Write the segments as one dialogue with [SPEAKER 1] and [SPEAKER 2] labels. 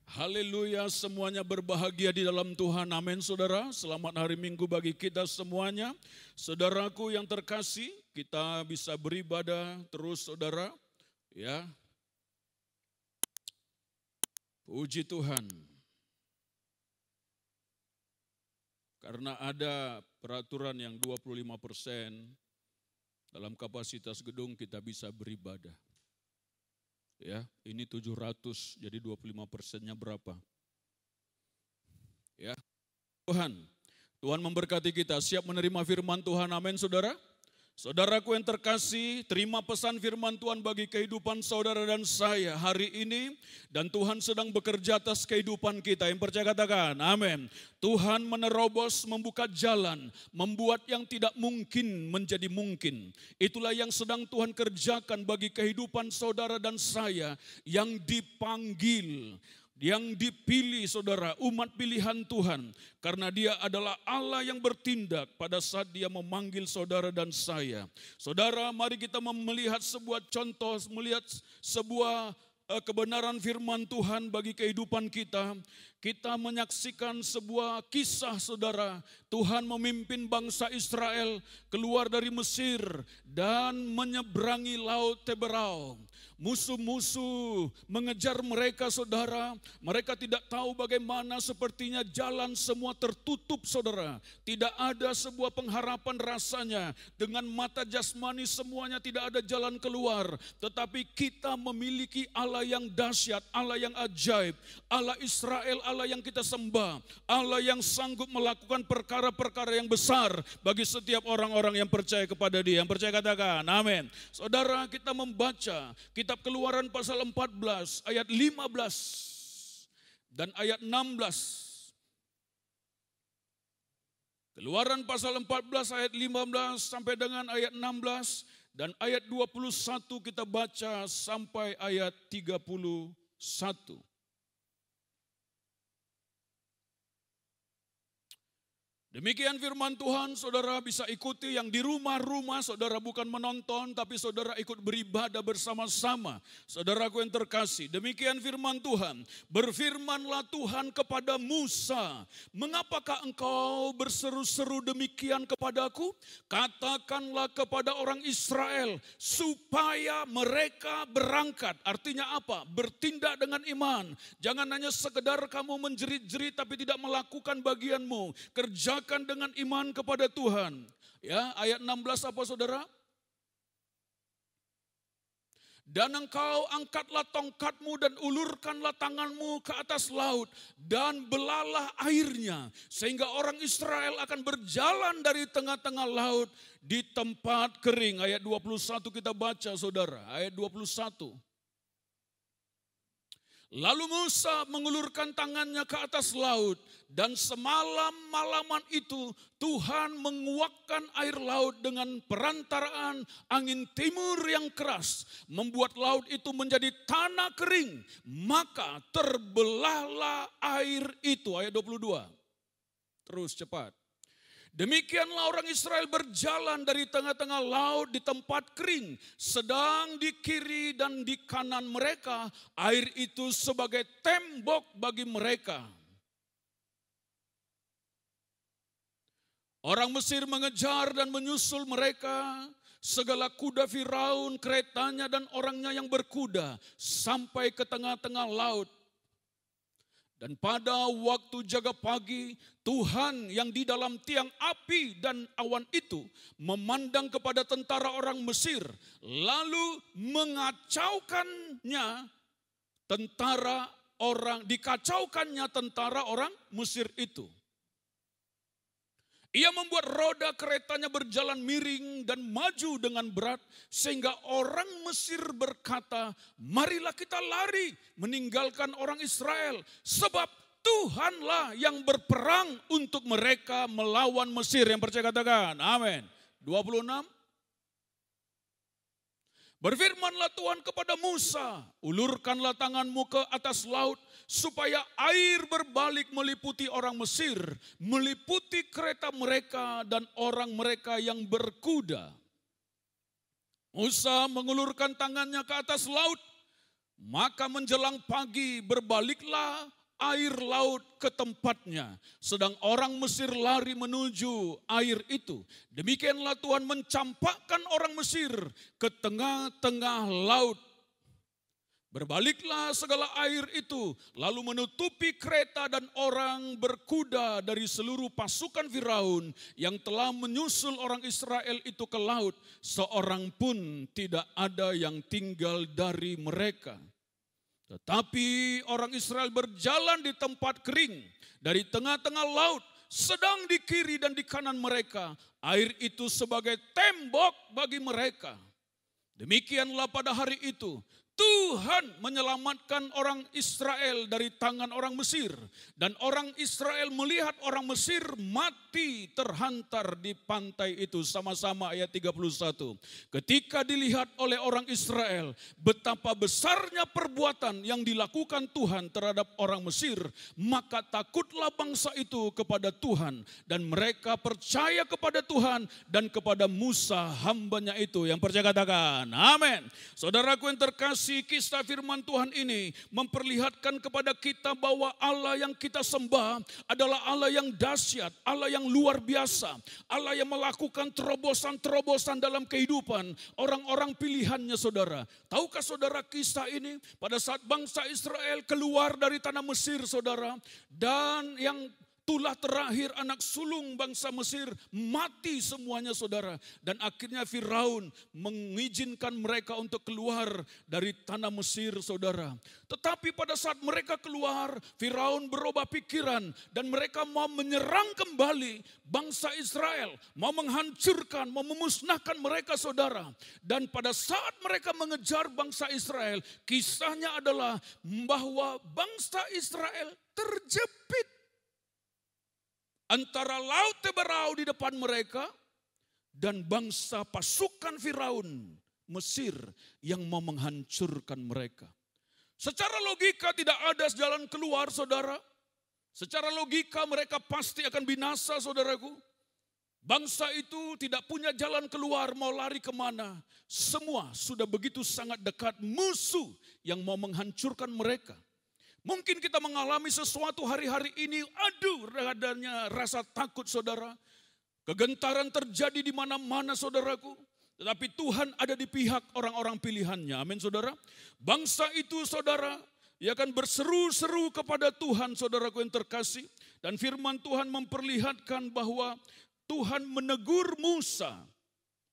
[SPEAKER 1] Haleluya, semuanya berbahagia di dalam Tuhan. Amin, saudara. Selamat hari Minggu bagi kita semuanya. Saudaraku yang terkasih, kita bisa beribadah terus, saudara. Ya, puji Tuhan. Karena ada peraturan yang 25% dalam kapasitas gedung kita bisa beribadah. Ya, ini 700, jadi 25%-nya berapa? Ya, Tuhan memberkati kita. Siap menerima firman Tuhan, amin saudara? Saudaraku yang terkasih, terima pesan firman Tuhan bagi kehidupan saudara dan saya hari ini. Dan Tuhan sedang bekerja atas kehidupan kita. Yang percaya katakan, amin. Tuhan menerobos, membuka jalan, membuat yang tidak mungkin menjadi mungkin. Itulah yang sedang Tuhan kerjakan bagi kehidupan saudara dan saya yang dipanggil. Yang dipilih saudara, umat pilihan Tuhan. Karena dia adalah Allah yang bertindak pada saat dia memanggil saudara dan saya. Saudara, mari kita melihat sebuah contoh, melihat sebuah kebenaran firman Tuhan bagi kehidupan kita. Kita menyaksikan sebuah kisah saudara. Tuhan memimpin bangsa Israel keluar dari Mesir dan menyeberangi Laut Teberau. Musuh-musuh mengejar mereka saudara. Mereka tidak tahu bagaimana, sepertinya jalan semua tertutup saudara. Tidak ada sebuah pengharapan rasanya. Dengan mata jasmani semuanya tidak ada jalan keluar. Tetapi kita memiliki Allah yang dahsyat, Allah yang ajaib. Allah Israel, Allah yang kita sembah. Allah yang sanggup melakukan perkara-perkara yang besar bagi setiap orang-orang yang percaya kepada Dia. Yang percaya katakan, amin. Saudara, kita membaca Kitab Keluaran pasal 14 ayat 15 dan ayat 16. Keluaran pasal 14 ayat 15 sampai dengan ayat 16 dan ayat 21 kita baca sampai ayat 31. Demikian firman Tuhan, saudara bisa ikuti. Yang di rumah-rumah saudara bukan menonton, tapi saudara ikut beribadah bersama-sama. Saudaraku yang terkasih, demikian firman Tuhan. Berfirmanlah Tuhan kepada Musa, mengapakah engkau berseru-seru demikian kepadaku? Katakanlah kepada orang Israel supaya mereka berangkat. Artinya apa? Bertindak dengan iman. Jangan hanya sekedar kamu menjerit-jerit tapi tidak melakukan bagianmu. Kerja dengan iman kepada Tuhan. Ya, ayat 16 apa saudara? Dan engkau angkatlah tongkatmu dan ulurkanlah tanganmu ke atas laut dan belalah airnya sehingga orang Israel akan berjalan dari tengah-tengah laut di tempat kering. Ayat 21 kita baca saudara, ayat 21. Lalu Musa mengulurkan tangannya ke atas laut dan semalam-malaman itu Tuhan menguakkan air laut dengan perantaraan angin timur yang keras. Membuat laut itu menjadi tanah kering. Maka terbelahlah air itu. Ayat 22. Terus cepat. Demikianlah orang Israel berjalan dari tengah-tengah laut di tempat kering. Sedang di kiri dan di kanan mereka, air itu sebagai tembok bagi mereka. Orang Mesir mengejar dan menyusul mereka. Segala kuda Firaun, keretanya dan orangnya yang berkuda sampai ke tengah-tengah laut. Dan pada waktu jaga pagi, Tuhan yang di dalam tiang api dan awan itu memandang kepada tentara orang Mesir, lalu dikacaukannya tentara orang Mesir itu. Ia membuat roda keretanya berjalan miring dan maju dengan berat sehingga orang Mesir berkata, marilah kita lari meninggalkan orang Israel sebab Tuhanlah yang berperang untuk mereka melawan Mesir. Yang percaya katakan, amin. 26. Berfirmanlah Tuhan kepada Musa, ulurkanlah tanganmu ke atas laut supaya air berbalik meliputi orang Mesir, meliputi kereta mereka dan orang mereka yang berkuda. Musa mengulurkan tangannya ke atas laut, maka menjelang pagi berbaliklah air laut ke tempatnya. Sedang orang Mesir lari menuju air itu. Demikianlah Tuhan mencampakkan orang Mesir ke tengah-tengah laut. Berbaliklah segala air itu, lalu menutupi kereta dan orang berkuda dari seluruh pasukan Firaun yang telah menyusul orang Israel itu ke laut. Seorang pun tidak ada yang tinggal dari mereka. Tetapi orang Israel berjalan di tempat kering dari tengah-tengah laut, sedang di kiri dan di kanan mereka. Air itu sebagai tembok bagi mereka. Demikianlah pada hari itu, Tuhan menyelamatkan orang Israel dari tangan orang Mesir. Dan orang Israel melihat orang Mesir mati terhantar di pantai itu. Sama-sama ayat 31. Ketika dilihat oleh orang Israel betapa besarnya perbuatan yang dilakukan Tuhan terhadap orang Mesir, maka takutlah bangsa itu kepada Tuhan. Dan mereka percaya kepada Tuhan dan kepada Musa hambanya itu. Yang percaya katakan, amin. Saudaraku yang terkasih, kisah firman Tuhan ini memperlihatkan kepada kita bahwa Allah yang kita sembah adalah Allah yang dahsyat, Allah yang luar biasa, Allah yang melakukan terobosan-terobosan dalam kehidupan orang-orang pilihannya, saudara. Tahukah saudara kisah ini pada saat bangsa Israel keluar dari tanah Mesir, saudara, dan yang tulah terakhir anak sulung bangsa Mesir mati semuanya, saudara. Dan akhirnya Firaun mengizinkan mereka untuk keluar dari tanah Mesir, saudara. Tetapi pada saat mereka keluar, Firaun berubah pikiran dan mereka mau menyerang kembali bangsa Israel, mau menghancurkan, mau memusnahkan mereka, saudara. Dan pada saat mereka mengejar bangsa Israel, kisahnya adalah bahwa bangsa Israel terjepit antara laut Teberau di depan mereka dan bangsa pasukan Firaun Mesir yang mau menghancurkan mereka. Secara logika tidak ada jalan keluar, saudara. Secara logika mereka pasti akan binasa, saudaraku. Bangsa itu tidak punya jalan keluar, mau lari kemana. Semua sudah begitu sangat dekat musuh yang mau menghancurkan mereka. Mungkin kita mengalami sesuatu hari-hari ini, aduh adanya rasa takut, saudara. Kegentaran terjadi di mana-mana, saudaraku. Tetapi Tuhan ada di pihak orang-orang pilihannya, amin, saudara. Bangsa itu, saudara, ia akan berseru-seru kepada Tuhan, saudaraku yang terkasih. Dan firman Tuhan memperlihatkan bahwa Tuhan menegur Musa.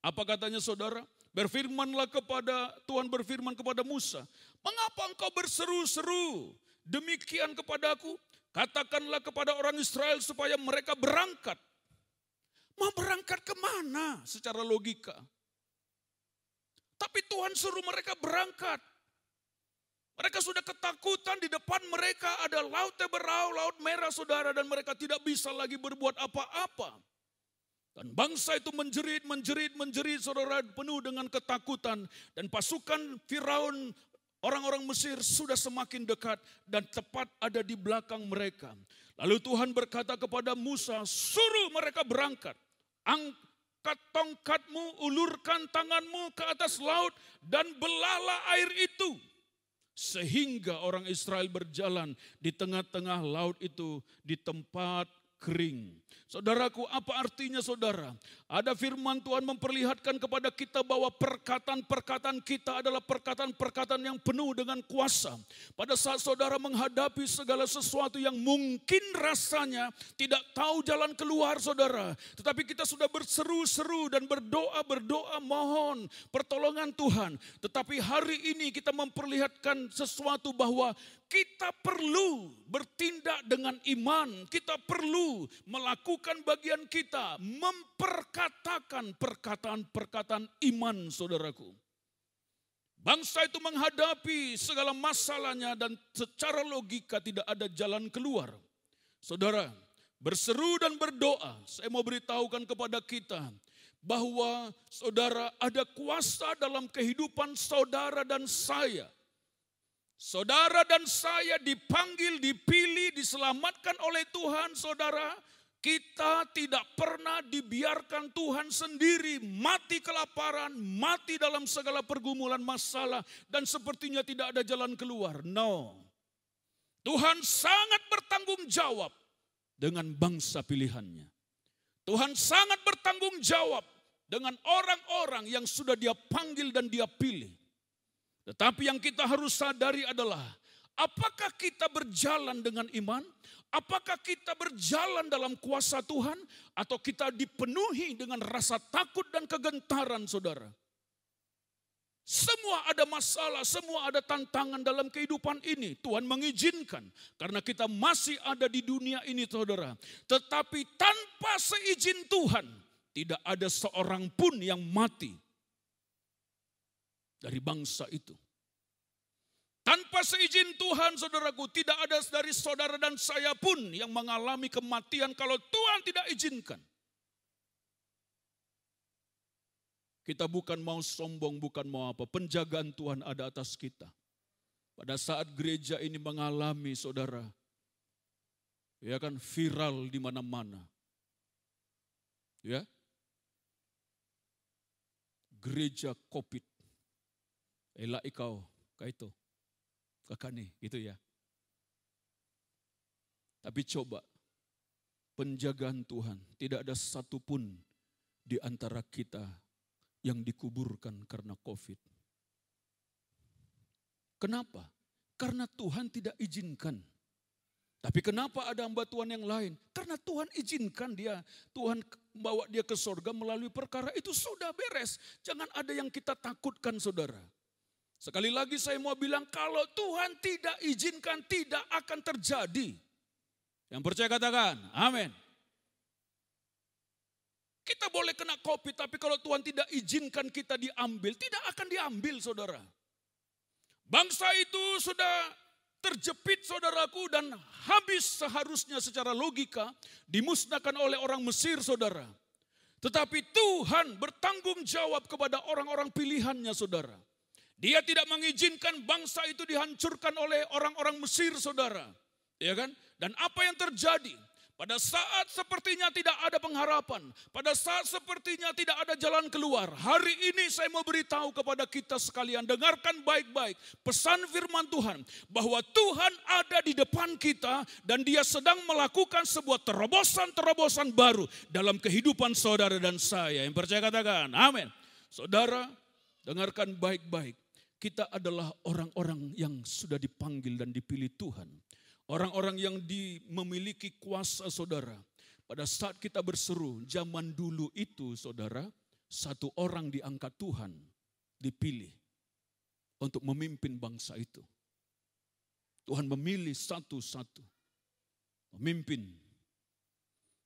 [SPEAKER 1] Apa katanya, saudara? Tuhan berfirman kepada Musa, mengapa engkau berseru-seru demikian kepadaku? Katakanlah kepada orang Israel supaya mereka berangkat. Mau berangkat kemana secara logika? Tapi Tuhan suruh mereka berangkat. Mereka sudah ketakutan, di depan mereka ada laut Teberau, laut merah, saudara. Dan mereka tidak bisa lagi berbuat apa-apa. Dan bangsa itu menjerit, saudara, penuh dengan ketakutan. Dan pasukan Firaun, orang-orang Mesir sudah semakin dekat dan tepat ada di belakang mereka. Lalu Tuhan berkata kepada Musa, suruh mereka berangkat. Angkat tongkatmu, ulurkan tanganmu ke atas laut dan belahlah air itu. Sehingga orang Israel berjalan di tengah-tengah laut itu di tempat kering. Saudaraku, apa artinya, saudara? Ada firman Tuhan memperlihatkan kepada kita bahwa perkataan-perkataan kita adalah perkataan-perkataan yang penuh dengan kuasa. Pada saat saudara menghadapi segala sesuatu yang mungkin rasanya tidak tahu jalan keluar, saudara. Tetapi kita sudah berseru-seru dan berdoa mohon pertolongan Tuhan. Tetapi hari ini kita memperlihatkan sesuatu bahwa kita perlu bertindak dengan iman. Kita perlu melakukan bagian kita, memperkatakan perkataan-perkataan iman, saudaraku. Bangsa itu menghadapi segala masalahnya dan secara logika tidak ada jalan keluar. Saudara, berseru dan berdoa, saya mau beritahukan kepada kita bahwa saudara ada kuasa dalam kehidupan saudara dan saya. Saudara dan saya dipanggil, dipilih, diselamatkan oleh Tuhan, saudara. Kita tidak pernah dibiarkan Tuhan sendiri mati kelaparan, mati dalam segala pergumulan masalah, dan sepertinya tidak ada jalan keluar. No. Tuhan sangat bertanggung jawab dengan bangsa pilihannya. Tuhan sangat bertanggung jawab dengan orang-orang yang sudah Dia panggil dan Dia pilih. Tetapi yang kita harus sadari adalah, apakah kita berjalan dengan iman? Apakah kita berjalan dalam kuasa Tuhan? Atau kita dipenuhi dengan rasa takut dan kegentaran, saudara? Semua ada masalah, semua ada tantangan dalam kehidupan ini. Tuhan mengizinkan karena kita masih ada di dunia ini, saudara. Tetapi tanpa seizin Tuhan, tidak ada seorang pun yang mati dari bangsa itu. Tanpa seizin Tuhan, saudaraku, tidak ada dari saudara dan saya pun yang mengalami kematian kalau Tuhan tidak izinkan. Kita bukan mau sombong, bukan mau apa. Penjagaan Tuhan ada atas kita. Pada saat gereja ini mengalami, saudara, ya kan, viral di mana-mana. Ya. Gereja COVID. Ela ikau, kaito. Kakane, gitu ya. Tapi coba, penjagaan Tuhan, tidak ada satupun di antara kita yang dikuburkan karena COVID. Kenapa? Karena Tuhan tidak izinkan. Tapi kenapa ada hamba Tuhan yang lain? Karena Tuhan izinkan dia. Tuhan bawa dia ke surga melalui perkara itu, sudah beres. Jangan ada yang kita takutkan, saudara. Sekali lagi saya mau bilang, kalau Tuhan tidak izinkan, tidak akan terjadi. Yang percaya katakan, amin. Kita boleh kena COVID, tapi kalau Tuhan tidak izinkan kita diambil, tidak akan diambil, saudara. Bangsa itu sudah terjepit, saudaraku, dan habis seharusnya secara logika dimusnahkan oleh orang Mesir, saudara. Tetapi Tuhan bertanggung jawab kepada orang-orang pilihannya, saudara. Dia tidak mengizinkan bangsa itu dihancurkan oleh orang-orang Mesir, saudara. Ya kan? Dan apa yang terjadi? Pada saat sepertinya tidak ada pengharapan, pada saat sepertinya tidak ada jalan keluar, hari ini saya mau beritahu kepada kita sekalian, dengarkan baik-baik pesan firman Tuhan, bahwa Tuhan ada di depan kita dan Dia sedang melakukan sebuah terobosan-terobosan baru dalam kehidupan saudara dan saya. Yang percaya katakan, amin. Saudara, dengarkan baik-baik, kita adalah orang-orang yang sudah dipanggil dan dipilih Tuhan. Orang-orang yang memiliki kuasa, saudara. Pada saat kita berseru, zaman dulu itu, saudara, satu orang diangkat Tuhan, dipilih untuk memimpin bangsa itu. Tuhan memilih satu-satu, memimpin.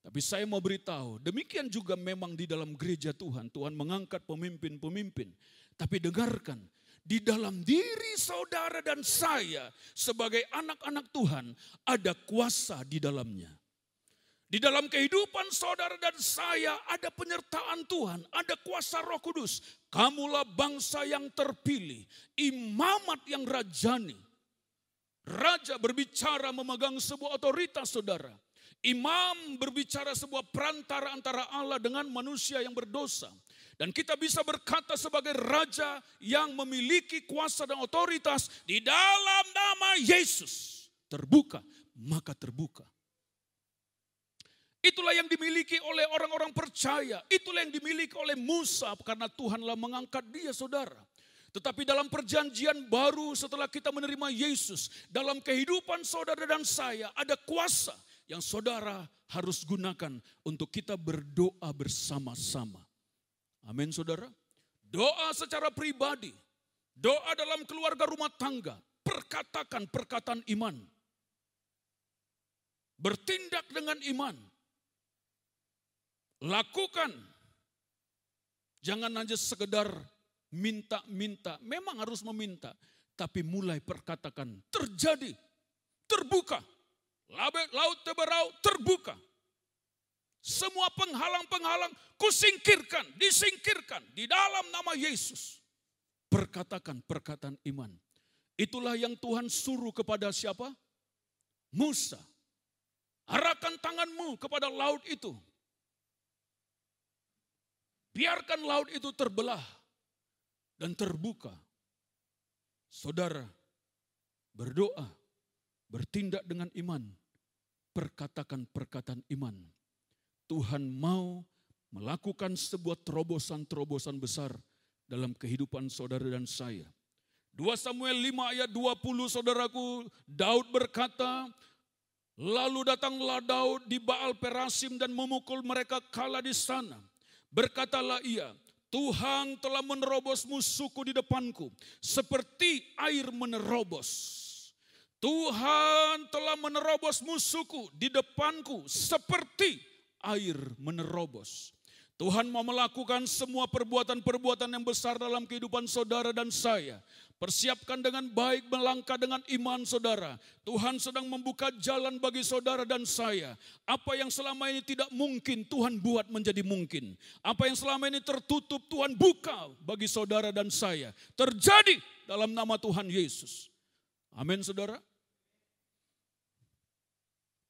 [SPEAKER 1] Tapi saya mau beritahu, demikian juga memang di dalam gereja Tuhan, Tuhan mengangkat pemimpin-pemimpin. Tapi dengarkan, di dalam diri saudara dan saya sebagai anak-anak Tuhan ada kuasa di dalamnya. Di dalam kehidupan saudara dan saya ada penyertaan Tuhan, ada kuasa Roh Kudus. Kamulah bangsa yang terpilih, imamat yang rajani. Raja berbicara memegang sebuah otoritas, saudara. Imam berbicara sebuah perantara antara Allah dengan manusia yang berdosa. Dan kita bisa berkata sebagai raja yang memiliki kuasa dan otoritas di dalam nama Yesus. Terbuka, maka terbuka. Itulah yang dimiliki oleh orang-orang percaya. Itulah yang dimiliki oleh Musa karena Tuhanlah mengangkat dia, saudara. Tetapi dalam perjanjian baru setelah kita menerima Yesus, dalam kehidupan saudara dan saya ada kuasa yang saudara harus gunakan untuk kita berdoa bersama-sama. Amin, saudara. Doa secara pribadi, doa dalam keluarga rumah tangga, perkatakan perkataan iman. Bertindak dengan iman. Lakukan. Jangan hanya sekedar minta-minta, memang harus meminta. Tapi mulai perkatakan, terjadi, terbuka. Laut Teberau terbuka. Semua penghalang-penghalang kusingkirkan, disingkirkan di dalam nama Yesus. Perkatakan perkataan iman. Itulah yang Tuhan suruh kepada siapa? Musa. Arahkan tanganmu kepada laut itu. Biarkan laut itu terbelah dan terbuka. Saudara, berdoa, bertindak dengan iman, perkatakan perkataan iman. Tuhan mau melakukan sebuah terobosan-terobosan besar dalam kehidupan saudara dan saya. 2 Samuel 5 ayat 20, saudaraku, Daud berkata, lalu datanglah Daud di Baal Perasim dan memukul mereka kalah di sana. Berkatalah ia, Tuhan telah menerobos musuhku di depanku, seperti air menerobos. Tuhan telah menerobos musuhku di depanku, seperti air menerobos. Tuhan mau melakukan semua perbuatan-perbuatan yang besar dalam kehidupan saudara dan saya. Persiapkan dengan baik, melangkah dengan iman saudara. Tuhan sedang membuka jalan bagi saudara dan saya. Apa yang selama ini tidak mungkin, Tuhan buat menjadi mungkin. Apa yang selama ini tertutup, Tuhan buka bagi saudara dan saya. Terjadi dalam nama Tuhan Yesus. Amin saudara.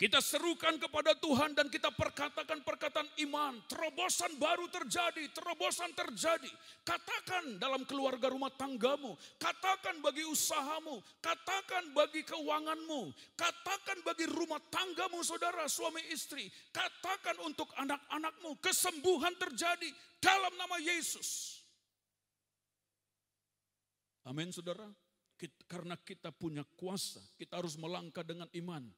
[SPEAKER 1] Kita serukan kepada Tuhan dan kita perkatakan perkataan iman. Terobosan baru terjadi, terobosan terjadi. Katakan dalam keluarga rumah tanggamu, katakan bagi usahamu, katakan bagi keuanganmu, katakan bagi rumah tanggamu saudara, suami istri. Katakan untuk anak-anakmu, kesembuhan terjadi dalam nama Yesus. Amin saudara. Karena kita punya kuasa, kita harus melangkah dengan iman.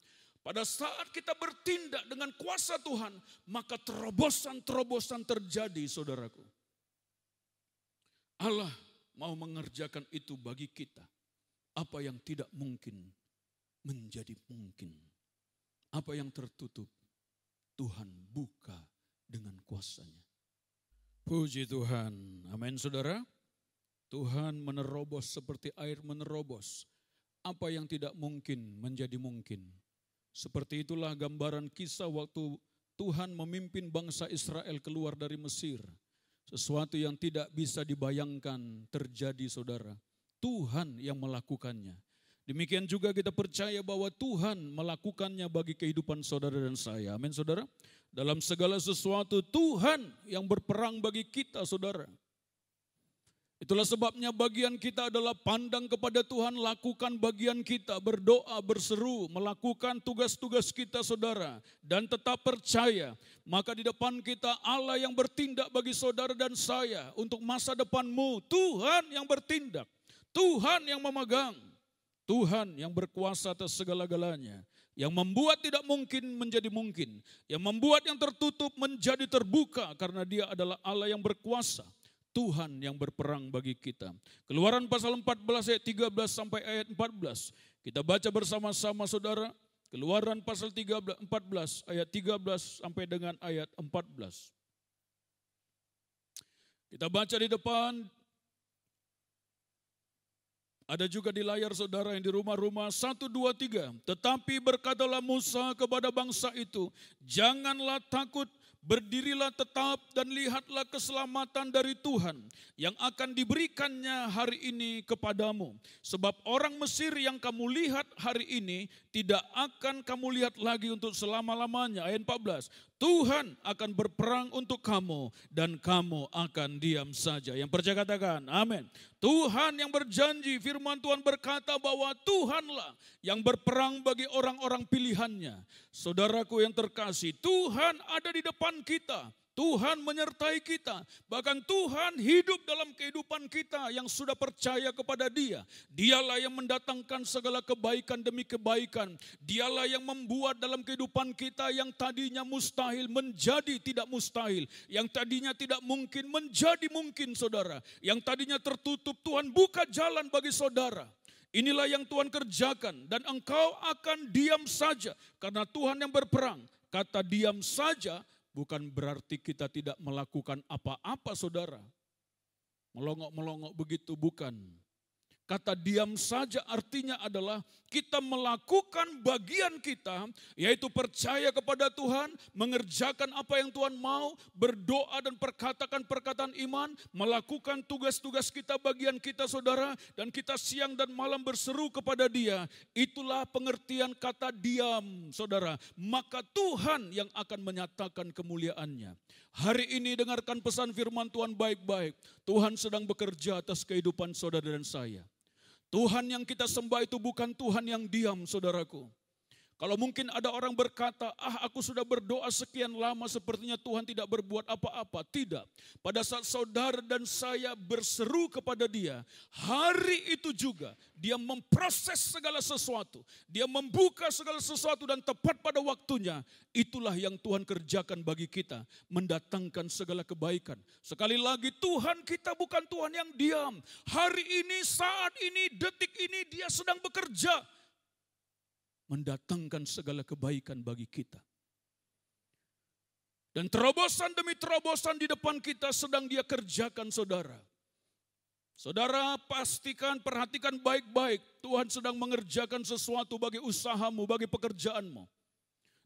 [SPEAKER 1] Pada saat kita bertindak dengan kuasa Tuhan, maka terobosan-terobosan terjadi saudaraku. Allah mau mengerjakan itu bagi kita. Apa yang tidak mungkin menjadi mungkin. Apa yang tertutup, Tuhan buka dengan kuasanya. Puji Tuhan. Amin saudara. Tuhan menerobos seperti air menerobos. Apa yang tidak mungkin menjadi mungkin. Seperti itulah gambaran kisah waktu Tuhan memimpin bangsa Israel keluar dari Mesir. Sesuatu yang tidak bisa dibayangkan terjadi saudara. Tuhan yang melakukannya. Demikian juga kita percaya bahwa Tuhan melakukannya bagi kehidupan saudara dan saya. Amin saudara. Dalam segala sesuatu Tuhan yang berperang bagi kita saudara. Itulah sebabnya bagian kita adalah pandang kepada Tuhan, lakukan bagian kita, berdoa, berseru, melakukan tugas-tugas kita saudara. Dan tetap percaya, maka di depan kita Allah yang bertindak bagi saudara dan saya. Untuk masa depanmu, Tuhan yang bertindak, Tuhan yang memegang, Tuhan yang berkuasa atas segala-galanya. Yang membuat tidak mungkin menjadi mungkin, yang membuat yang tertutup menjadi terbuka karena Dia adalah Allah yang berkuasa. Tuhan yang berperang bagi kita. Keluaran pasal 14 ayat 13 sampai ayat 14. Kita baca bersama-sama saudara. Keluaran pasal 14 ayat 13 sampai dengan ayat 14. Kita baca di depan. Ada juga di layar saudara yang di rumah-rumah. 1, 2, 3. Tetapi berkatalah Musa kepada bangsa itu, janganlah takut, berdirilah tetap dan lihatlah keselamatan dari Tuhan yang akan diberikannya hari ini kepadamu. Sebab orang Mesir yang kamu lihat hari ini tidak akan kamu lihat lagi untuk selama-lamanya. Ayat 14. Tuhan akan berperang untuk kamu dan kamu akan diam saja. Yang percaya katakan amin. Tuhan yang berjanji, firman Tuhan berkata bahwa Tuhanlah yang berperang bagi orang-orang pilihannya. Saudaraku yang terkasih, Tuhan ada di depan kita. Tuhan menyertai kita, bahkan Tuhan hidup dalam kehidupan kita yang sudah percaya kepada Dia. Dialah yang mendatangkan segala kebaikan demi kebaikan. Dialah yang membuat dalam kehidupan kita yang tadinya mustahil menjadi tidak mustahil. Yang tadinya tidak mungkin menjadi mungkin saudara. Yang tadinya tertutup Tuhan buka jalan bagi saudara. Inilah yang Tuhan kerjakan dan engkau akan diam saja karena Tuhan yang berperang. Kata diam saja bukan berarti kita tidak melakukan apa-apa saudara. Melongok-melongok begitu bukan. Kata diam saja artinya adalah kita melakukan bagian kita, yaitu percaya kepada Tuhan, mengerjakan apa yang Tuhan mau, berdoa dan perkatakan perkataan iman, melakukan tugas-tugas kita, bagian kita saudara, dan kita siang dan malam berseru kepada Dia. Itulah pengertian kata diam saudara. Maka Tuhan yang akan menyatakan kemuliaannya. Hari ini dengarkan pesan firman Tuhan baik-baik. Tuhan sedang bekerja atas kehidupan saudara dan saya. Tuhan yang kita sembah itu bukan Tuhan yang diam, saudaraku. Kalau mungkin ada orang berkata, aku sudah berdoa sekian lama sepertinya Tuhan tidak berbuat apa-apa. Tidak. Pada saat saudara dan saya berseru kepada Dia, hari itu juga Dia memproses segala sesuatu. Dia membuka segala sesuatu dan tepat pada waktunya. Itulah yang Tuhan kerjakan bagi kita. Mendatangkan segala kebaikan. Sekali lagi, Tuhan kita bukan Tuhan yang diam. Hari ini, saat ini, detik ini Dia sedang bekerja. Mendatangkan segala kebaikan bagi kita. Dan terobosan demi terobosan di depan kita sedang Dia kerjakan, saudara. Saudara pastikan, perhatikan baik-baik. Tuhan sedang mengerjakan sesuatu bagi usahamu, bagi pekerjaanmu.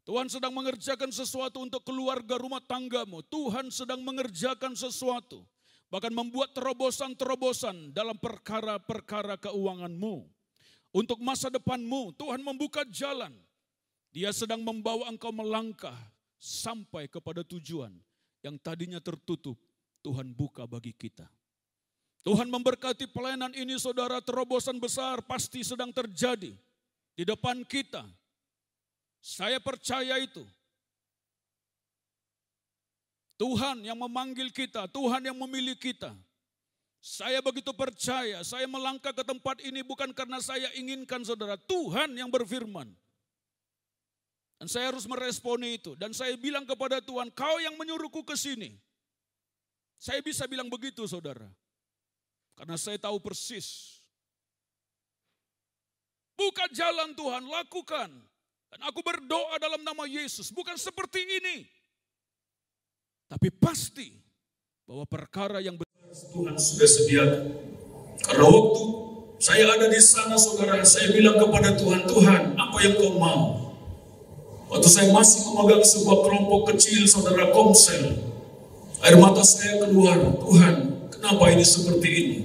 [SPEAKER 1] Tuhan sedang mengerjakan sesuatu untuk keluarga rumah tanggamu. Tuhan sedang mengerjakan sesuatu. Bahkan membuat terobosan-terobosan dalam perkara-perkara keuanganmu. Untuk masa depanmu, Tuhan membuka jalan. Dia sedang membawa engkau melangkah sampai kepada tujuan yang tadinya tertutup. Tuhan buka bagi kita. Tuhan memberkati pelayanan ini, saudara. Terobosan besar pasti sedang terjadi di depan kita. Saya percaya itu. Tuhan yang memanggil kita, Tuhan yang memilih kita. Saya begitu percaya, saya melangkah ke tempat ini bukan karena saya inginkan, saudara. Tuhan yang berfirman. Dan saya harus meresponi itu. Dan saya bilang kepada Tuhan, Kau yang menyuruhku ke sini. Saya bisa bilang begitu, saudara. Karena saya tahu persis. Buka jalan Tuhan, lakukan. Dan aku berdoa dalam nama Yesus. Bukan seperti ini. Tapi pasti bahwa perkara yang Tuhan sudah sediakan. Karena waktu saya ada di sana, saudara, saya bilang kepada Tuhan, Tuhan, apa yang Kau mau? Waktu saya masih memegang sebuah kelompok kecil, saudara, komsel, air mata saya keluar. Tuhan, kenapa ini seperti ini?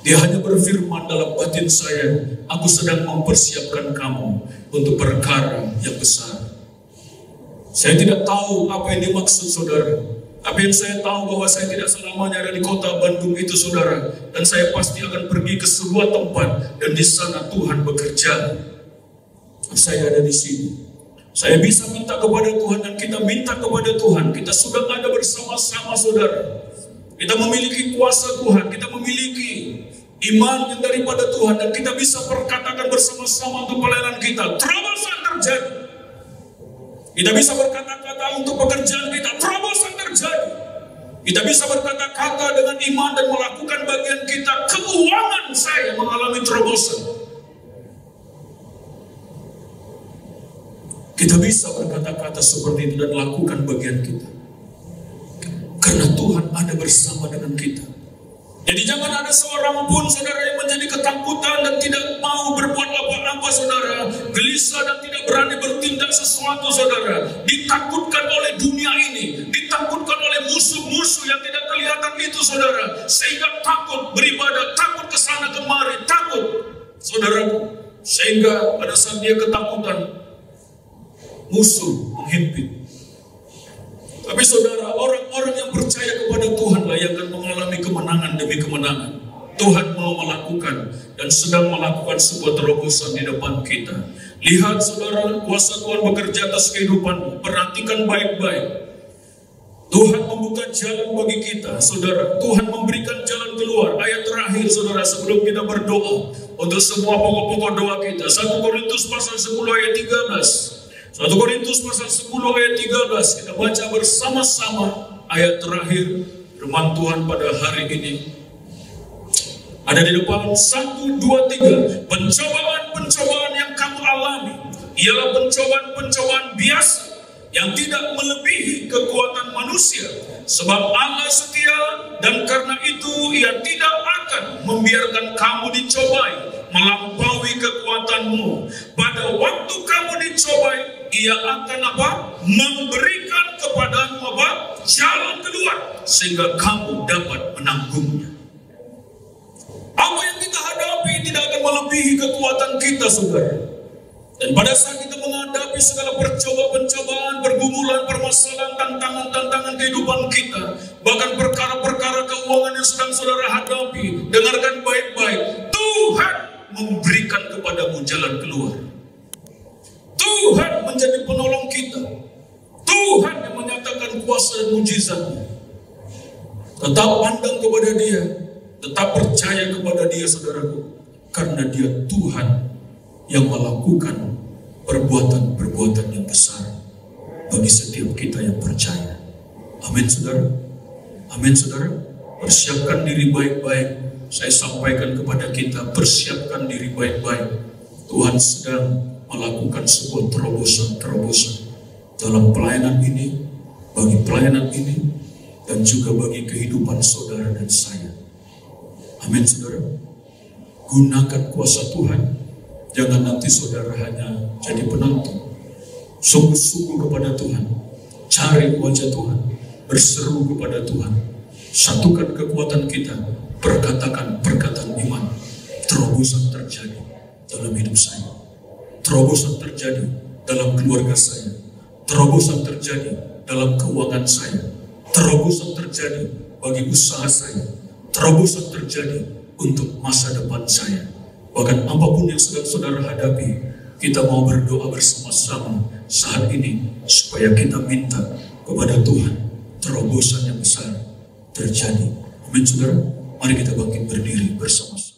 [SPEAKER 1] Dia hanya berfirman dalam batin saya, aku sedang mempersiapkan kamu untuk perkara yang besar. Saya tidak tahu apa yang dimaksud, saudara. Tapi yang saya tahu bahwa saya tidak selamanya ada di kota Bandung itu, saudara. Dan saya pasti akan pergi ke sebuah tempat dan di sana Tuhan bekerja. Saya ada di sini. Saya bisa minta kepada Tuhan dan kita minta kepada Tuhan. Kita sudah ada bersama-sama, saudara. Kita memiliki kuasa Tuhan, kita memiliki iman yang daripada Tuhan dan kita bisa perkatakan bersama-sama untuk pelayanan kita. Terobosan terjadi. Kita bisa berkata-kata untuk pekerjaan kita, terobosan terjadi. Kita bisa berkata-kata dengan iman dan melakukan bagian kita. Keuangan saya mengalami terobosan. Kita bisa berkata-kata seperti itu dan lakukan bagian kita. Karena Tuhan ada bersama dengan kita. Jadi jangan ada seorang pun, saudara, yang menjadi ketakutan dan tidak mau berbuat apa-apa, saudara. Gelisah dan tidak berani bertindak sesuatu, saudara. Ditakutkan oleh dunia ini. Ditakutkan oleh musuh-musuh yang tidak kelihatan itu, saudara. Sehingga takut beribadah, takut kesana kemari, takut. Saudara, sehingga pada saat dia ketakutan, musuh menghimpit. Tapi saudara, orang-orang yang percaya kepada Tuhan lah yang akan mengalami kemenangan demi kemenangan. Tuhan mau melakukan dan sedang melakukan sebuah terobosan di depan kita. Lihat, saudara, kuasa Tuhan bekerja atas kehidupanmu. Perhatikan baik-baik. Tuhan membuka jalan bagi kita, saudara. Tuhan memberikan jalan keluar. Ayat terakhir, saudara, sebelum kita berdoa untuk semua pokok-pokok doa kita. 1 Korintus pasal 10 ayat 13. 1 Korintus pasal 10 ayat 13. Kita baca bersama-sama ayat terakhir firman Tuhan pada hari ini. Ada di depan 1, 2, 3. Pencobaan-pencobaan yang kamu alami ialah pencobaan-pencobaan biasa yang tidak melebihi kekuatan manusia. Sebab Allah setia dan karena itu Ia tidak akan membiarkan kamu dicobai melampaui kekuatanmu. Pada waktu kamu dicobai, Ia akan apa? Memberikan kepadamu apa? Jalan keluar sehingga kamu dapat menanggungnya. Apa yang kita hadapi tidak akan melebihi kekuatan kita, saudara. Dan pada saat kita menghadapi segala pencobaan, pergumulan, permasalahan, tantangan-tantangan kehidupan kita, bahkan perkara-perkara keuangan yang sedang saudara hadapi, dengarkan baik-baik. Tuhan kepadamu jalan keluar. Tuhan menjadi penolong kita. Tuhan yang menyatakan kuasa dan mujizatnya. Tetap pandang kepada Dia, tetap percaya kepada Dia, saudaraku, karena Dia Tuhan yang melakukan perbuatan-perbuatan yang besar bagi setiap kita yang percaya. Amin, saudara. Amin, saudara. Persiapkan diri baik-baik. Saya sampaikan kepada kita, persiapkan diri baik-baik. Tuhan sedang melakukan sebuah terobosan-terobosan dalam pelayanan ini, bagi pelayanan ini, dan juga bagi kehidupan saudara dan saya. Amin, saudara. Gunakan kuasa Tuhan. Jangan nanti saudara hanya jadi penonton. Sungguh-sungguh kepada Tuhan. Cari wajah Tuhan. Berseru kepada Tuhan. Satukan kekuatan kita. Perkatakan perkataan iman. Terobosan terjadi dalam hidup saya. Terobosan terjadi dalam keluarga saya. Terobosan terjadi dalam keuangan saya. Terobosan terjadi bagi usaha saya. Terobosan terjadi untuk masa depan saya. Bahkan apapun yang sedang saudara hadapi, kita mau berdoa bersama-sama saat ini supaya kita minta kepada Tuhan terobosan yang besar terjadi. Amin, saudara. Mari kita bangkit berdiri bersama-sama.